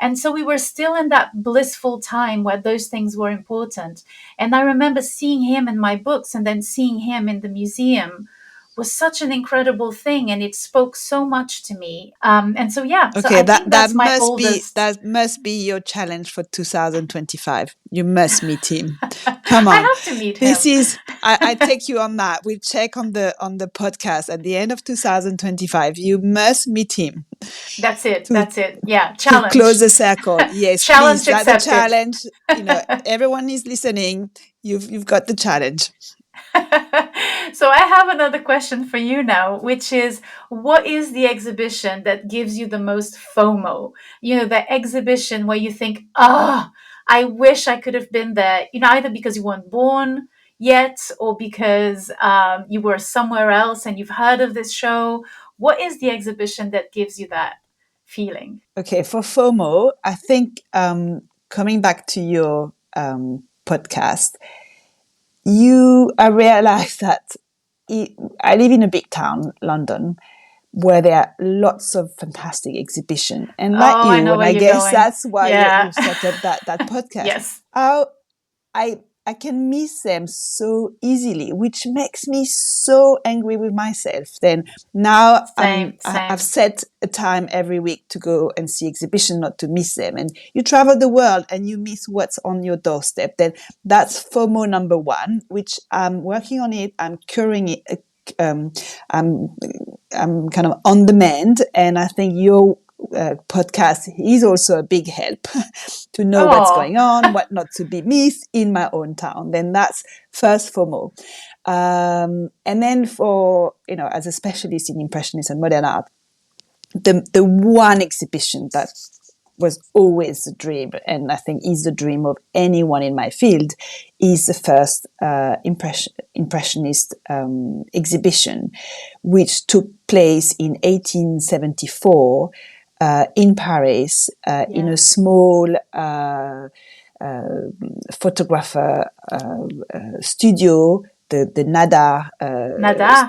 And so we were still in that blissful time where those things were important. And I remember seeing him in my books and then seeing him in the museum was such an incredible thing, and it spoke so much to me. And so, yeah, so Okay, I think that's my oldest. that must be your challenge for 2025. You must meet him. Come on. I have to meet This him. is I take you on that. We'll check on the podcast at the end of 2025. You must meet him That's it. to That's it. Yeah, to close challenge. the circle. Yes, please. Challenge That's the accepted. challenge. Everyone is listening. You've got the challenge. So I have another question for you now, which is, what is the exhibition that gives you the most FOMO? The exhibition where you think, I wish I could have been there, either because you weren't born yet or because you were somewhere else and you've heard of this show. What is the exhibition that gives you that feeling? Okay, for FOMO, I think coming back to your podcast, I realized that I live in a big town, London, where there are lots of fantastic exhibition. And like Oh, I you, know and where I you're guess going. that's why Yeah. you've set up that podcast. Yes. How I can miss them so easily, which makes me so angry with myself. Then now Same, I've same. set a time every week to go and see exhibition, not to miss them. And you travel the world and you miss what's on your doorstep. Then that's FOMO number one, which I'm working on it. I'm curing it. Um, I'm I'm kind of on demand, and I think your podcast is also a big help to know what's Oh, going on, what not to be missed in my own town. Then that's first FOMO. And then as a specialist in Impressionist and modern art, the one exhibition that was always a dream, and I think is the dream of anyone in my field, is the first Impressionist exhibition, which took place in 1874 in Paris, in a small photographer studio, the Nada,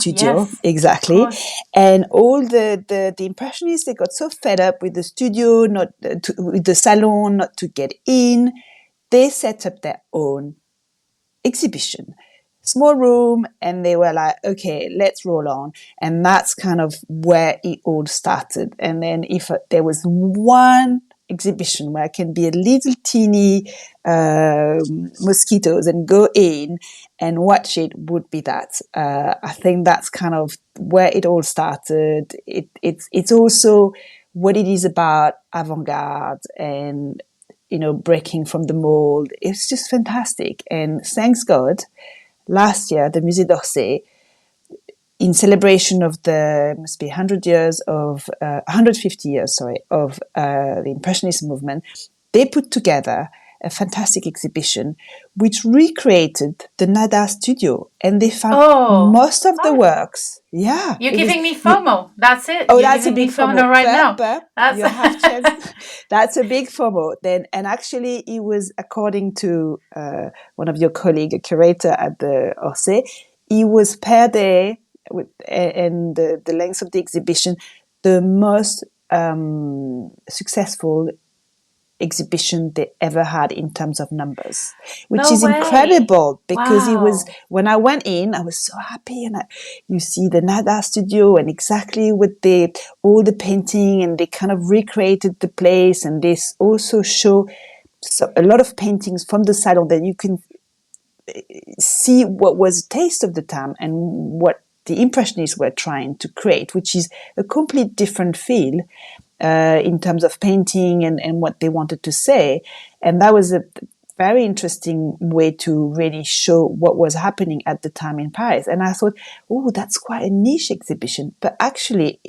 studio, yes, exactly. And all the Impressionists, they got so fed up with the studio, not with the salon, not to get in. They set up their own exhibition, small room, and they were like, okay, let's roll on. And that's kind of where it all started. And then if there was one exhibition where I can be a little teeny mosquitoes and go in and watch it, would be that. I think that's kind of where it all started. It's also what it is about avant-garde and breaking from the mold. It's just fantastic. And thanks God, last year, the Musée d'Orsay, in celebration of the, must be 150 years, of the Impressionist movement, they put together a fantastic exhibition which recreated the Nada studio, and they found most of the works. Yeah, you're giving me FOMO. That's it. You're that's a giving big me FOMO right now. But you have chance. That's a big FOMO. Then, and actually, it was, according to one of your colleagues, a curator at the Orsay, it was per day and the length of the exhibition, the most successful exhibition they ever had in terms of numbers, which is incredible, because it was, when I went in, I was so happy, and you see the Nada studio and exactly with all the painting, and they kind of recreated the place, and they also show a lot of paintings from the salon that you can see what was the taste of the time and what the Impressionists were trying to create, which is a complete different feel in terms of painting and what they wanted to say. And that was a very interesting way to really show what was happening at the time in Paris. And I thought, oh, that's quite a niche exhibition. But actually,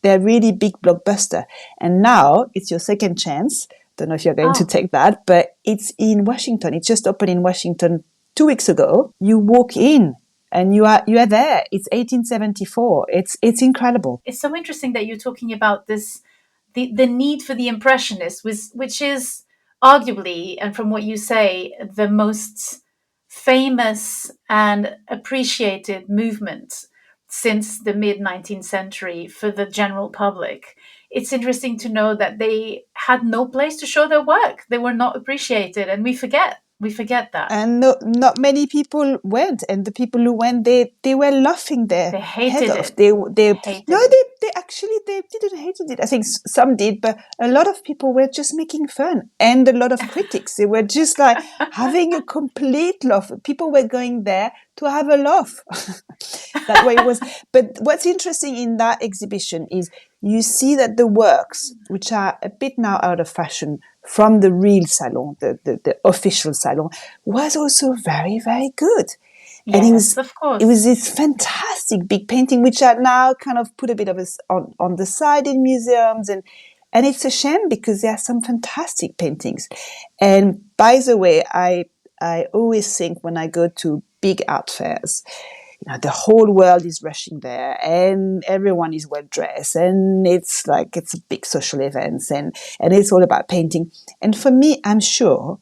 they're really big blockbuster. And now it's your second chance. Don't know if you're going to take that, but it's in Washington. It just opened in Washington 2 weeks ago. You walk in and you are there. It's 1874. It's incredible. It's so interesting that you're talking about this, the need for the Impressionists, which is arguably, and from what you say, the most famous and appreciated movement since the mid-19th century for the general public. It's interesting to know that they had no place to show their work. They were not appreciated, and we forget that. And not many people went, and the people who went, they were laughing their head off. They actually didn't hate it. I think some did, but a lot of people were just making fun, and a lot of critics, they were just like having a complete laugh. People were going there to have a laugh. That way it was. But what's interesting in that exhibition is you see that the works, which are a bit now out of fashion from the real salon, the official salon, was also very, very good. Yes, and of course. It was this fantastic big painting, which are now kind of put a bit of on the side in museums, and it's a shame because there are some fantastic paintings. And by the way, I always think when I go to big art fairs, the whole world is rushing there, and everyone is well dressed, and it's a big social event, and it's all about painting. And for me, I'm sure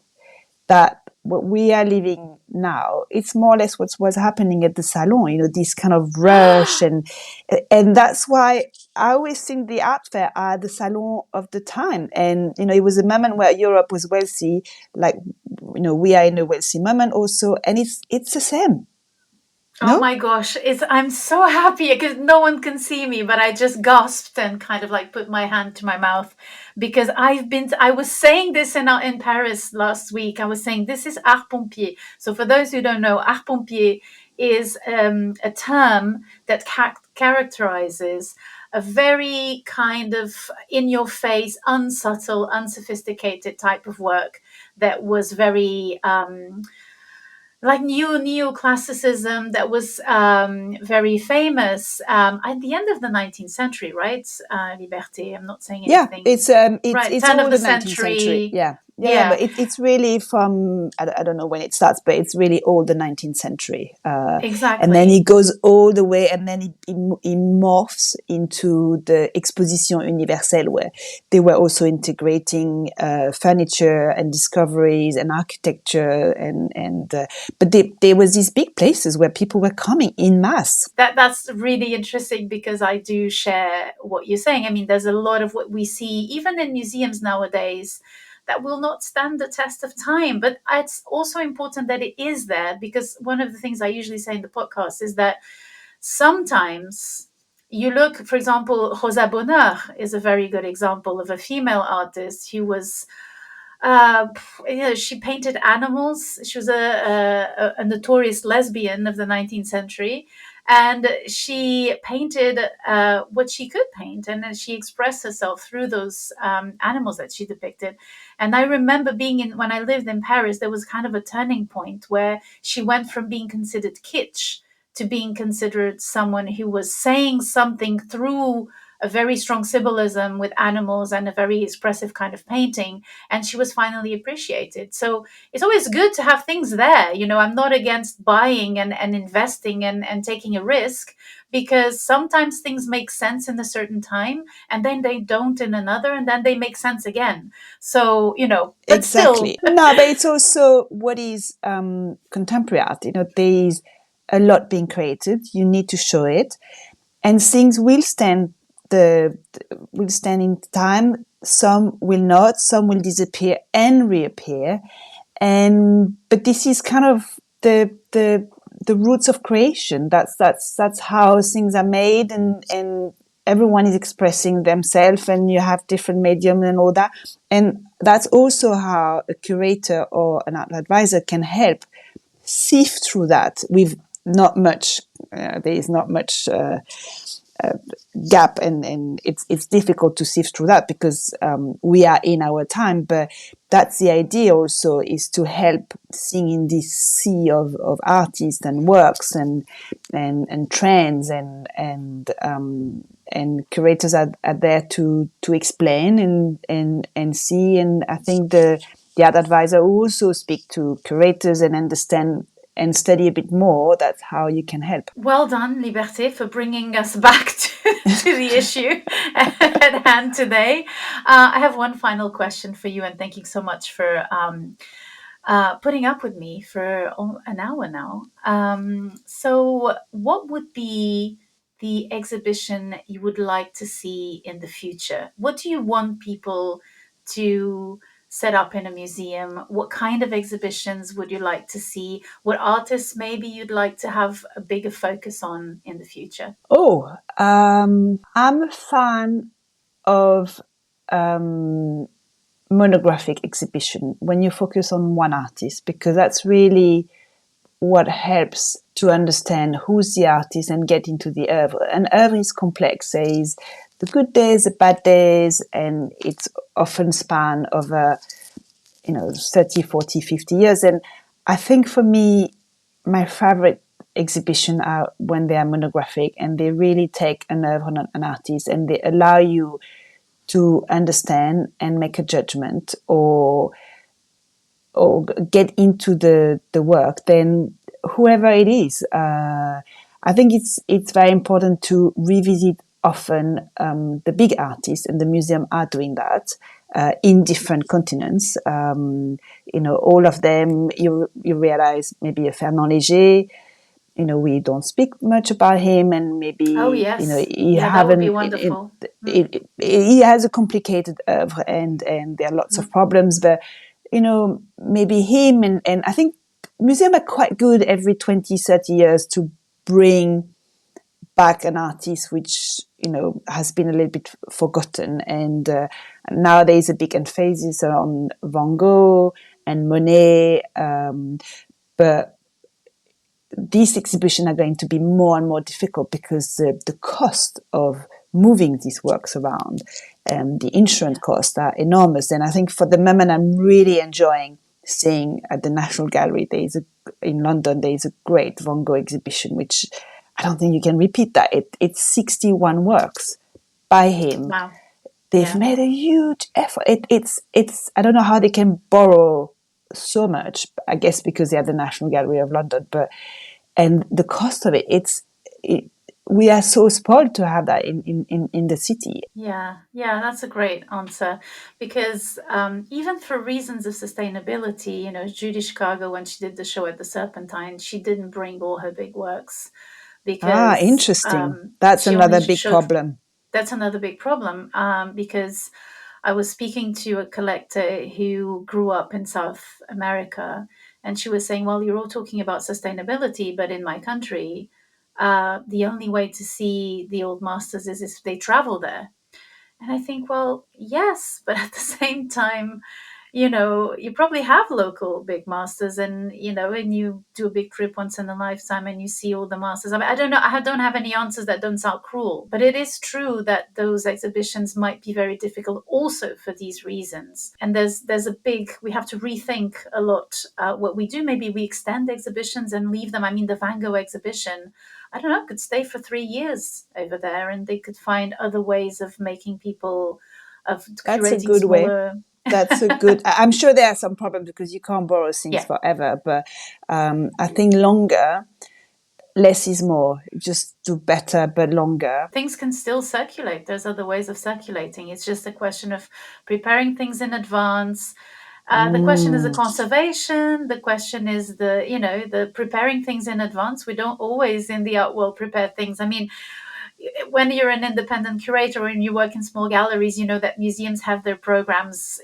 that what we are living now, it's more or less what was happening at the salon. This kind of rush, and that's why I always think the art fair are the salon of the time. And it was a moment where Europe was wealthy, like we are in a wealthy moment also, and it's the same. No? Oh my gosh, I'm so happy because no one can see me, but I just gasped and kind of put my hand to my mouth, because I was saying this in Paris last week. I was saying this is art pompier. So for those who don't know, art pompier is a term that characterizes a very kind of in-your-face, unsubtle, unsophisticated type of work that was very like neoclassicism, that was very famous at the end of the 19th century, right? Liberté, I'm not saying anything. Yeah, it's right, it's turn all of the the 19th century. Yeah. Yeah, Yeah, but it's really from, I don't know when it starts, but it's really all the 19th century. And then exactly. it goes all the way, and then it morphs into the Exposition Universelle, where they were also integrating furniture and discoveries and architecture. But there was these big places where people were coming in mass. That's really interesting because I do share what you're saying. I mean, there's a lot of what we see, even in museums nowadays, that will not stand the test of time. But it's also important that it is there because one of the things I usually say in the podcast is that sometimes you look, for example, Rosa Bonheur is a very good example of a female artist who was uh, she painted animals. She was a notorious lesbian of the 19th century. And she painted what she could paint, and then she expressed herself through those animals that she depicted. And I remember being in when I lived in Paris, there was kind of a turning point where she went from being considered kitsch to being considered someone who was saying something through a very strong symbolism with animals and a very expressive kind of painting, and she was finally appreciated. So it's always good to have things there. I'm not against buying and investing and taking a risk, because sometimes things make sense in a certain time and then they don't in another, and then they make sense again. So, but still. Exactly. No, but it's also what is contemporary art. There's a lot being created. You need to show it, and things will stand in time. Some will not. Some will disappear and reappear. But this is kind of the roots of creation. That's how things are made, and everyone is expressing themselves, and you have different medium and all that. And that's also how a curator or an art advisor can help sift through that with not much. There is not much gap, and it's difficult to sift through that because we are in our time. But that's the idea also, is to help seeing in this sea of artists and works and trends, and curators are there to explain and see. And I think the art advisor also speak to curators and understand and study a bit more. That's how you can help. Well done, Liberté, for bringing us back to the issue at hand today. I have one final question for you, and thank you so much for putting up with me for an hour now. So, what would be the exhibition you would like to see in the future? What do you want people to set up in a museum? What kind of exhibitions would you like to see? What artists maybe you'd like to have a bigger focus on in the future? Oh, I'm a fan of um, monographic exhibition when you focus on one artist, because that's really what helps to understand who's the artist and get into the oeuvre. And oeuvre is complex. There is the good days, the bad days, and it's often span over 30, 40, 50 years. And I think for me, my favorite exhibition are when they are monographic and they really take an oeuvre on an artist, and they allow you to understand and make a judgment, or get into the work, then whoever it is. I think it's very important to revisit often the big artists, and the museum are doing that in different continents. All of them, you realize maybe a Fernand Léger. We don't speak much about him, and Oh, maybe yes. he Yeah, that would be haven't. wonderful. He has a complicated oeuvre, and there are lots of problems, but maybe him, and I think museums are quite good every 20, 30 years to bring back an artist which has been a little bit forgotten. And now there is a big emphasis on Van Gogh and Monet, but these exhibitions are going to be more and more difficult because the cost of moving these works around and the insurance costs are enormous. And I think for the moment, I'm really enjoying seeing at the National Gallery, in London, there is a great Van Gogh exhibition, which I don't think you can repeat that. It's 61 works by him, Wow. they've made a huge effort. It's I don't know how they can borrow so much. I guess because they have the National Gallery of London, and the cost of it, we are so spoiled to have that in the city. Yeah, that's a great answer because even for reasons of sustainability, Judy Chicago, when she did the show at the Serpentine, she didn't bring all her big works because Interesting. That's she only another big showed. problem. That's another big problem because I was speaking to a collector who grew up in South America, and she was saying, "Well, you're all talking about sustainability, but in my country, the only way to see the old masters is if they travel there." And I think, well, yes, but at the same time, you probably have local big masters and you do a big trip once in a lifetime and you see all the masters. I mean, I don't know. I don't have any answers that don't sound cruel, but it is true that those exhibitions might be very difficult also for these reasons. And we have to rethink a lot what we do. Maybe we extend exhibitions and leave them. I mean, the Van Gogh exhibition, I don't know, could stay for 3 years over there and they could find other ways of making people, of That's a curating good way. smaller. That's a good. I'm sure there are some problems because you can't borrow things Yeah. forever, but I think longer, less is more. Just do better, but longer. Things can still circulate. There's other ways of circulating. It's just a question of preparing things in advance. The question is the conservation. The question is the preparing things in advance. We don't always in the art world prepare things. I mean, when you're an independent curator and you work in small galleries, you know that museums have their programs,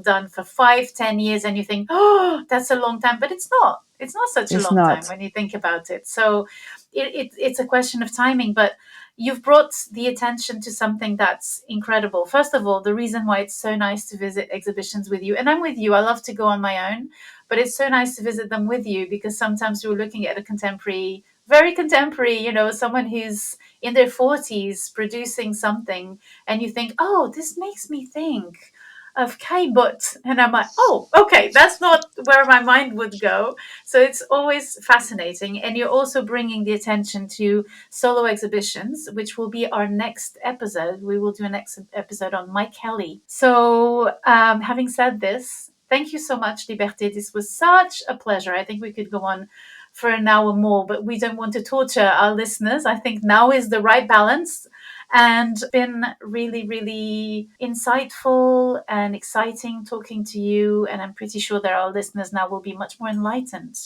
done for 5-10 years, and you think, oh, that's a long time, but it's not. It's not such a It's long time not. when you think about it. So it's a question of timing, but you've brought the attention to something that's incredible. First of all, the reason why it's so nice to visit exhibitions with you, and I'm with you, I love to go on my own, but it's so nice to visit them with you because sometimes you're looking at a contemporary, very contemporary, someone who's in their 40s producing something, and you think, oh, this makes me think of Kai Butt. And I'm like, oh, okay, that's not where my mind would go. So it's always fascinating. And you're also bringing the attention to solo exhibitions, which will be our next episode. We will do a next episode on Mike Kelly. So having said this, thank you so much, Liberté. This was such a pleasure. I think we could go on for an hour more, but we don't want to torture our listeners. I think now is the right balance, and been really, really insightful and exciting talking to you. And I'm pretty sure that our listeners now will be much more enlightened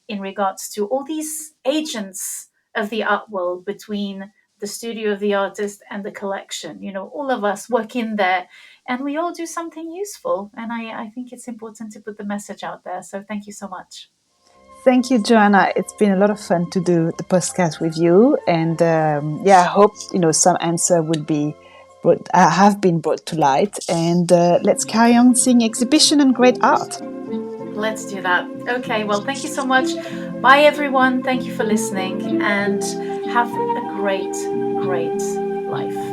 in regards to all these agents of the art world between the studio of the artist and the collection. All of us work in there and we all do something useful. And I think it's important to put the message out there. So thank you so much. Thank you, Joanna. It's been a lot of fun to do the podcast with you, and I hope some answer will be have been brought to light. And let's carry on seeing exhibition and great art. Let's do that. Okay, well, thank you so much. Bye, everyone. Thank you for listening, and have a great, great life.